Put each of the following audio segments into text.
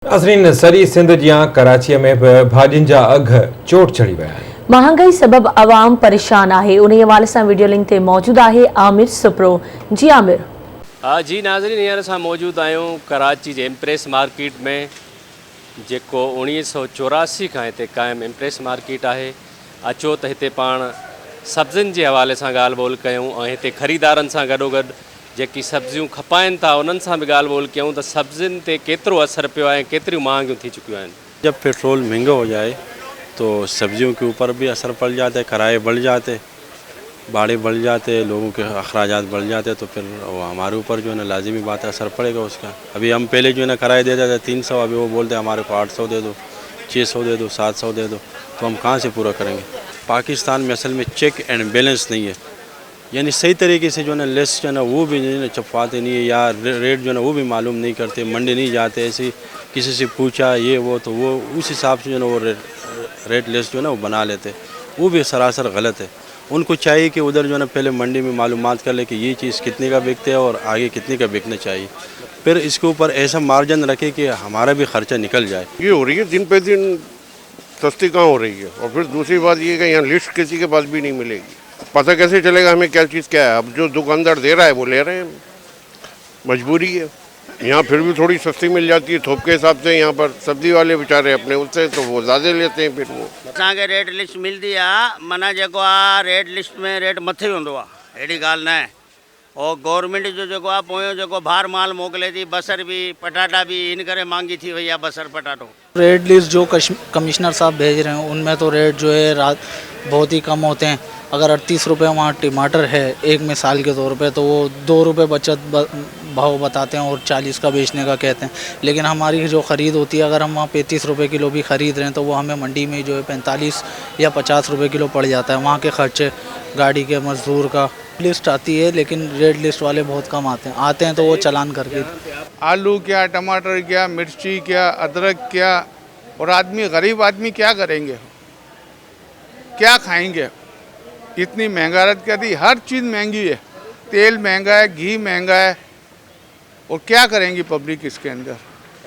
नाज़रीन, सरी सिंध जियां कराची में भाॼियुनि जा अघ चोट चढ़ी विया आहिनि। महंगाई सबब आवाम परेशान है। उन हवाले से वीडियो लिंक ते मौजूद है आमिर सुप्रो। जी आमिर। जी नाज़रीन, हींअर असां मौजूदु आहियूं कराची जे इम्प्रेस मार्केट में, जेको 1984 खां हिते क़ाइमु इम्प्रेस मार्केट आहे। अचो त हिते पाण सब्ज़ियुनि जे हवाले सां ॻाल्हि ॿोल कयूं ऐं हिते ख़रीदारनि सां गॾोगॾु जेकी सब्जियूं खपाइनि था उन्हनि सां बि ॻाल्हि ॿोल कयूं त सब्जियुनि ते केतिरो असरु पियो आहे, केतिरियूं महांगियूं थी चुकियूं आहिनि। जब पेट्रोल महंगा हो जाए तो सब्जियों के ऊपर भी असर पड़ जाता है, किराए बढ़ जाते, भाड़े बढ़ जाते, लोगों के अखराजात बढ़ जाते, तो फिर वो हमारे ऊपर जो है ना लाजिमी बात है, असर पड़ेगा उसका। अभी हम पहले जो है ना किराए देते थे 300, अभी वो बोलते हैं हमारे को 800 दे दो, 600 दे दो, 700 दे दो, तो हम कहाँ से पूरा करेंगे। पाकिस्तान में असल में चेक एंड बैलेंस नहीं है, यानी सही तरीके से जो है ना लिस्ट जो है ना वो भी जो है ना छपवाते नहीं है, या रेट जो है ना वो भी मालूम नहीं करते, मंडी नहीं जाते, ऐसे किसी से पूछा ये वो तो वो उस हिसाब से जो है ना वो रेट लिस्ट जो है ना वो बना लेते, वो भी सरासर गलत है। उनको चाहिए कि उधर जो है ना पहले मंडी में मालूमात कर ले कि ये चीज़ कितने का बिकते है और आगे कितने का बिकना चाहिए, फिर इसके ऊपर ऐसा मार्जिन रखे कि हमारा भी खर्चा निकल जाए। ये हो रही है दिन पे दिन सस्ती कहाँ हो रही है। और फिर दूसरी बात ये कि यहाँ लिस्ट किसी के पास भी नहीं मिलेगी, पता कैसे चलेगा हमें क्या चीज़ क्या है। अब जो दुकानदार दे रहा है वो ले रहे हैं, मजबूरी है। यहाँ फिर भी थोड़ी सस्ती मिल जाती है थोक के हिसाब से, यहाँ पर सब्जी वाले बेचारे अपने उससे तो वो ज़्यादा लेते हैं। फिर वो असांखे रेट लिस्ट मिलती है, माना जेको आहे रेट लिस्ट में रेट मथे हूंदो आहे, अहिड़ी ॻाल्हि न आहे। और गवर्नमेंट जो जेको आहे पोयों जेको भार माल मोकिले थी, बसर भी पटाटा भी इन करे महंगी थी वई आहे बसर पटाटो। रेट लिस्ट जो कमिश्नर साहब भेज रहे हैं उनमें तो रेट जो है रात बहुत ही कम होते हैं। अगर 38 रुपये वहाँ टमाटर है एक मिसाल के तौर पे, तो वो 2 रुपये बचत भाव बताते हैं और 40 का बेचने का कहते हैं। लेकिन हमारी जो ख़रीद होती है, अगर हम वहाँ 35 रुपये किलो भी ख़रीद रहे हैं तो वो हमें मंडी में जो है 45 या 50 रुपये किलो पड़ जाता है। वहाँ के खर्चे, गाड़ी के, मज़दूर का। लिस्ट आती है लेकिन रेट लिस्ट वाले बहुत कम आते हैं तो वो चालान करके। आलू क्या, टमाटर क्या, मिर्ची क्या, अदरक क्या, और आदमी गरीब आदमी क्या करेंगे, क्या खाएंगे। इतनी महंगाई कर दी, हर चीज़ महंगी है, तेल महंगा है, घी महंगा है, और क्या करेंगी पब्लिक इसके अंदर,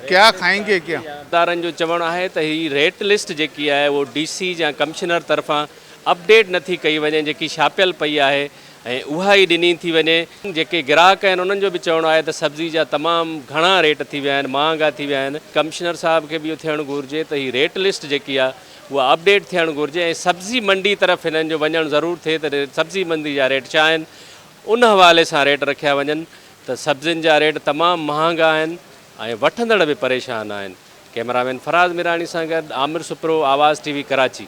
क्या खाएंगे क्या। दारनि जो चवणु आहे त ही रेट लिस्ट जेकी आहे वो DC या कमिश्नर तरफ़ां अपडेट नथी कई वञे, जेकी छापियल पई आहे ऐं उहा ई ॾिनी थी वञे। जेके ग्राहक आहिनि उन्हनि जो बि चवणु आहे त सब्ज़ी जा तमामु घणा रेट थी विया आहिनि, महांगा थी विया आहिनि। कमिश्नर साहब खे बि इहो थियणु घुरिजे त ही रेट लिस्ट जेकी आहे उहा अपडेट थियणु घुरिजे ऐं सब्ज़ी मंडी तरफ़ हिननि जो वञणु ज़रूरु थिए त सब्ज़ी मंडी जा रेट छा आहिनि उन हवाले सां रेट रखिया वञनि। त सब्ज़ियुनि जा रेट तमामु महांगा आहिनि ऐं वठंदड़ बि परेशान आहिनि। कैमरामैन फराज़ मिरानी सां गॾु आमिर सुप्रो, आवाज़ TV, कराची।